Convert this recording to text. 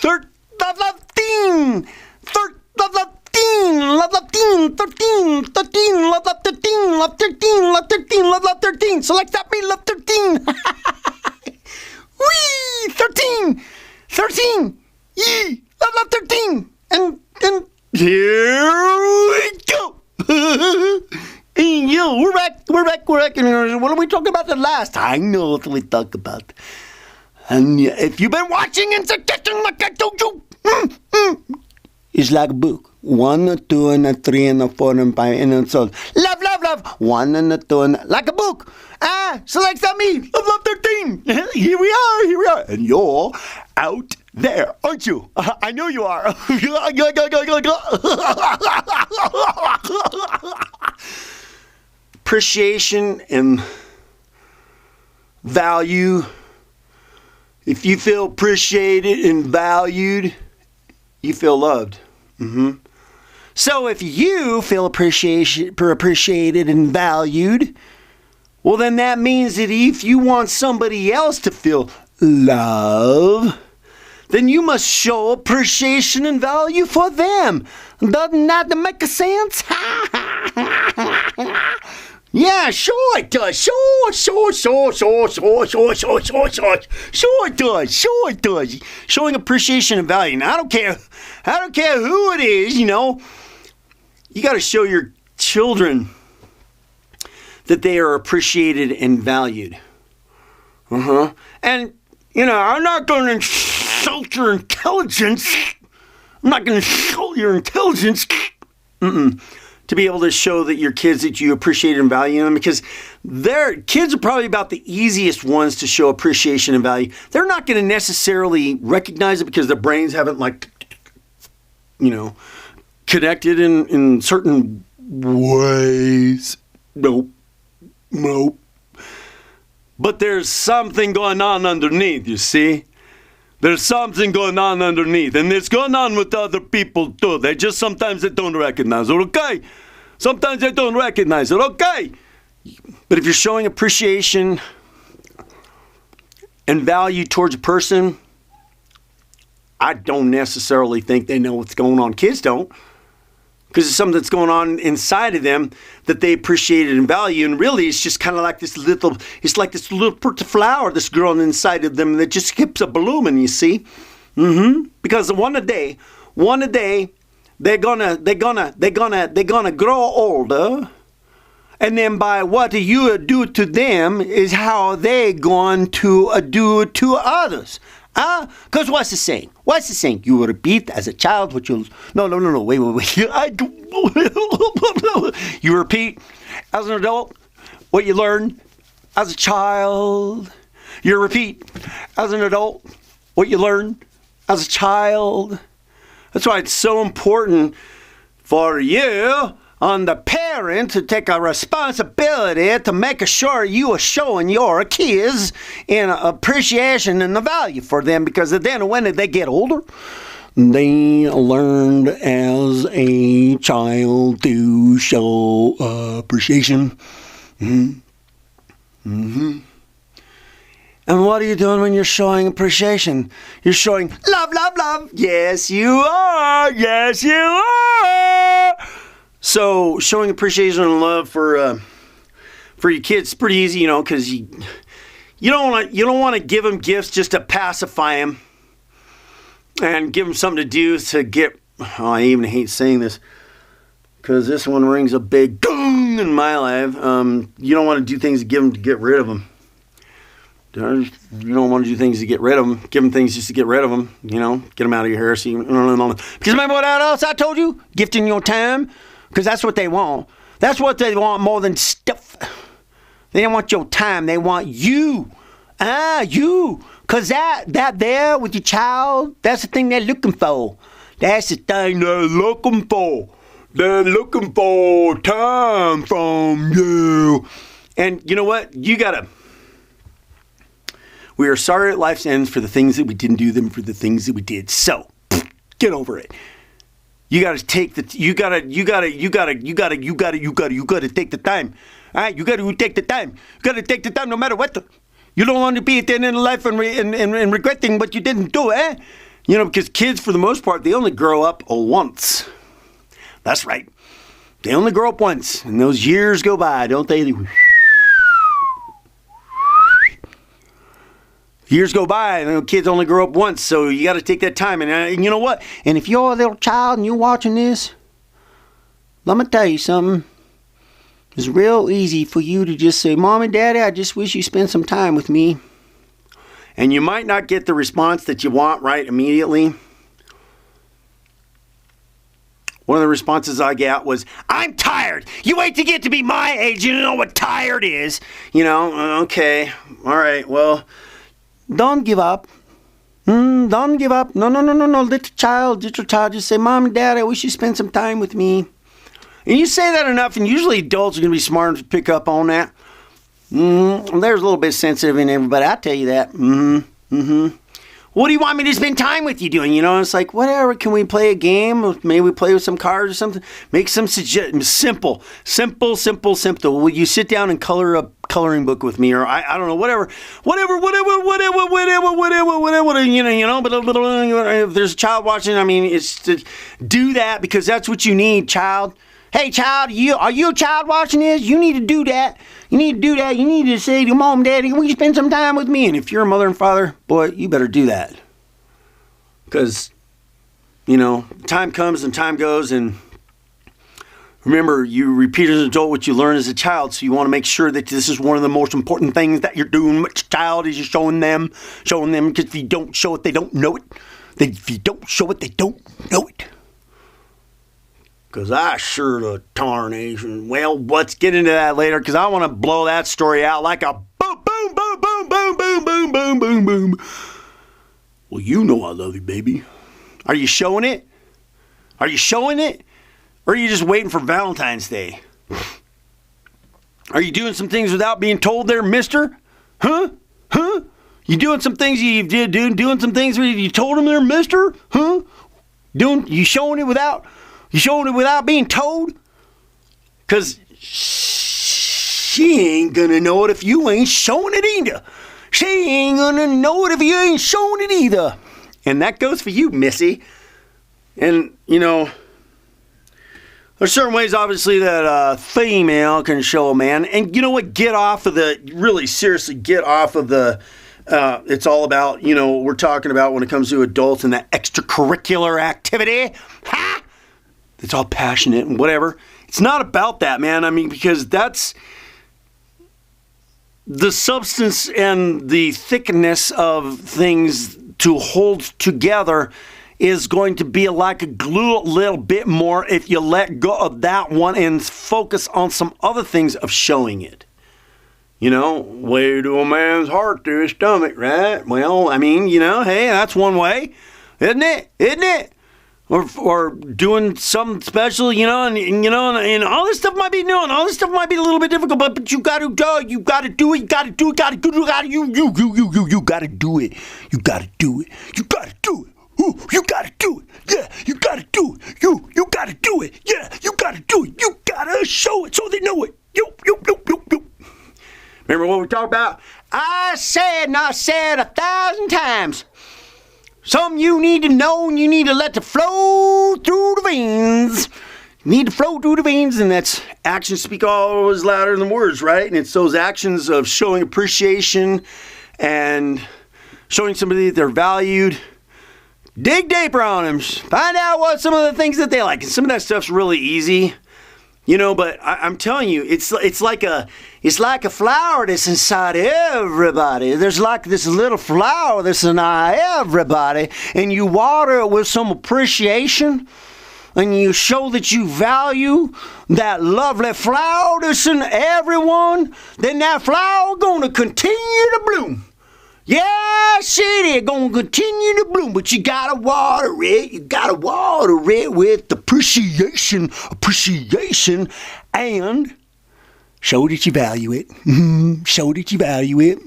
love, love, teen. Love, love, teen. Love, love, teen. 13, 13, love, love, 13, love, 13, love, 13, love, love, 13. Select that me, love, 13. Wee, 13, 13. Yee, love, love, 13. And here we go. Hey, yo, we're back. What are we talking about the last? I know what we talked about. And if you've been watching and suggesting like I told you, it's like a book. 1, a 2, and a 3, and a 4, and 5, and so love, love, love. 1 and a 2, and like a book. So like that me, love, love, 13. Here we are. And you're out there, aren't you? I know you are. Appreciation and value. If you feel appreciated and valued, you feel loved. So if you feel appreciated and valued, well, then that means that if you want somebody else to feel love, then you must show appreciation and value for them. Doesn't that make sense? Yeah, sure it does. Sure it does. Showing appreciation and value. Now, I don't care who it is, you know. You got to show your children that they are appreciated and valued. And, you know, I'm not going to insult your intelligence. I'm not going to insult your intelligence. To be able to show that your kids that you appreciate and value them, because their kids are probably about the easiest ones to show appreciation and value. They're not going to necessarily recognize it because their brains haven't, like, you know, connected in certain ways. Nope. But there's something going on underneath, you see? There's something going on underneath, and it's going on with other people too. Sometimes they don't recognize it, okay? Sometimes they don't recognize it, okay? But if you're showing appreciation and value towards a person, I don't necessarily think they know what's going on. Kids don't. Because it's something that's going on inside of them that they appreciate and value. And really, it's just kind of like this little pretty flower that's growing inside of them that just keeps a blooming, you see. Because one a day, they're gonna grow older. And then by what you do to them is how they're going to do to others. Because what's the saying? You will repeat as a child what you'll... No, wait. You repeat as an adult what you learned as a child. You repeat as an adult what you learned as a child. That's why it's so important for you on the parent to take a responsibility to make sure you are showing your kids an appreciation and the value for them, because then when they get older, they learned as a child to show appreciation. And what are you doing when you're showing appreciation? You're showing love, love, love. Yes, you are. So showing appreciation and love for your kids is pretty easy, you know, because you don't want to give them gifts just to pacify them and give them something to do to get. Oh, I even hate saying this because this one rings a big dong in my life. You don't want to do things to get rid of them. You don't want to do things to get rid of them. Give them things just to get rid of them. You know, get them out of your hair. Because remember what else I told you? Gifting your time. Because that's what they want. That's what they want more than stuff. They don't want your time. They want you. You. Because that there with your child, that's the thing they're looking for. That's the thing they're looking for. They're looking for time from you. And you know what? We are sorry at life's ends for the things that we didn't do them for the things that we did. So, get over it. You gotta take the time. All right, you gotta take the time. You gotta take the time no matter what. You don't want to be at the end of life and regretting what you didn't do, eh? You know, because kids, for the most part, they only grow up once. That's right. They only grow up once, and those years go by, don't they? Years go by, and kids only grow up once, so you got to take that time. And you know what? And if you're a little child and you're watching this, let me tell you something. It's real easy for you to just say, Mom and Daddy, I just wish you spent some time with me. And you might not get the response that you want right immediately. One of the responses I got was, I'm tired. You wait to get to be my age. You know what tired is. You know, okay. All right, well, don't give up. Don't give up. No. Little child, just say, Mom and Dad, I wish you spent some time with me. And you say that enough, and usually adults are going to be smart enough to pick up on that. There's a little bit sensitive in everybody, I tell you that. What do you want me to spend time with you doing? You know, it's like, whatever, can we play a game? Maybe we play with some cards or something? Make some simple. Will you sit down and color a coloring book with me? Or I don't know, whatever, you know, but if there's a child watching, I mean, it's to do that because that's what you need, child. Hey, child, are you a child watching this? You need to do that. You need to do that. You need to say to Mom, Daddy, will you spend some time with me? And if you're a mother and father, boy, you better do that. Because, you know, time comes and time goes. And remember, you repeat as an adult what you learn as a child. So you want to make sure that this is one of the most important things that you're doing with your child is you're showing them. Because if you don't show it, they don't know it. If you don't show it, they don't know it. Because I sure the tarnation. Well, let's get into that later because I want to blow that story out like a boom, boom, boom, boom, boom, boom, boom, boom, boom, boom. Well, you know I love you, baby. Are you showing it? Are you showing it? Or are you just waiting for Valentine's Day? Are you doing some things without being told there, mister? Huh? You doing some things doing some things where you told them there, mister? Huh? You showing it without... You showing it without being told? Because she ain't going to know it if you ain't showing it either. She ain't going to know it if you ain't showing it either. And that goes for you, Missy. And, you know, there's certain ways, obviously, that a female can show a man. And you know what? Really seriously, get off of the... it's all about, you know, what we're talking about when it comes to adults and that extracurricular activity. Ha! It's all passionate and whatever. It's not about that, man. I mean, because that's the substance and the thickness of things to hold together is going to be like a glue a little bit more if you let go of that one and focus on some other things of showing it. You know, way to a man's heart to his stomach, right? Well, I mean, you know, hey, that's one way, isn't it? Or doing something special, you know, and all this stuff might be new, and all this stuff might be a little bit difficult, but you gotta do it, you gotta do it, you gotta do it, you gotta do it, you gotta do it, you gotta do it, ooh, you gotta do it, yeah, you gotta do it, you gotta do it, yeah, you gotta do it, you gotta show it so they know it, you. Remember what we talked about? I said 1,000 times. Something you need to know and you need to let it flow through the veins. You need to flow through the veins, and that's actions speak always louder than words, right? And it's those actions of showing appreciation and showing somebody that they're valued. Dig deeper on them. Find out what some of the things that they like. And some of that stuff's really easy. You know, but I'm telling you, it's like a flower that's inside everybody. There's like this little flower that's in everybody, and you water it with some appreciation, and you show that you value that lovely flower that's in everyone. Then that flower gonna continue to bloom. Yeah, shit, it's gonna continue to bloom, but you gotta water it. You gotta water it with appreciation, and show that you value it. Show that you value it.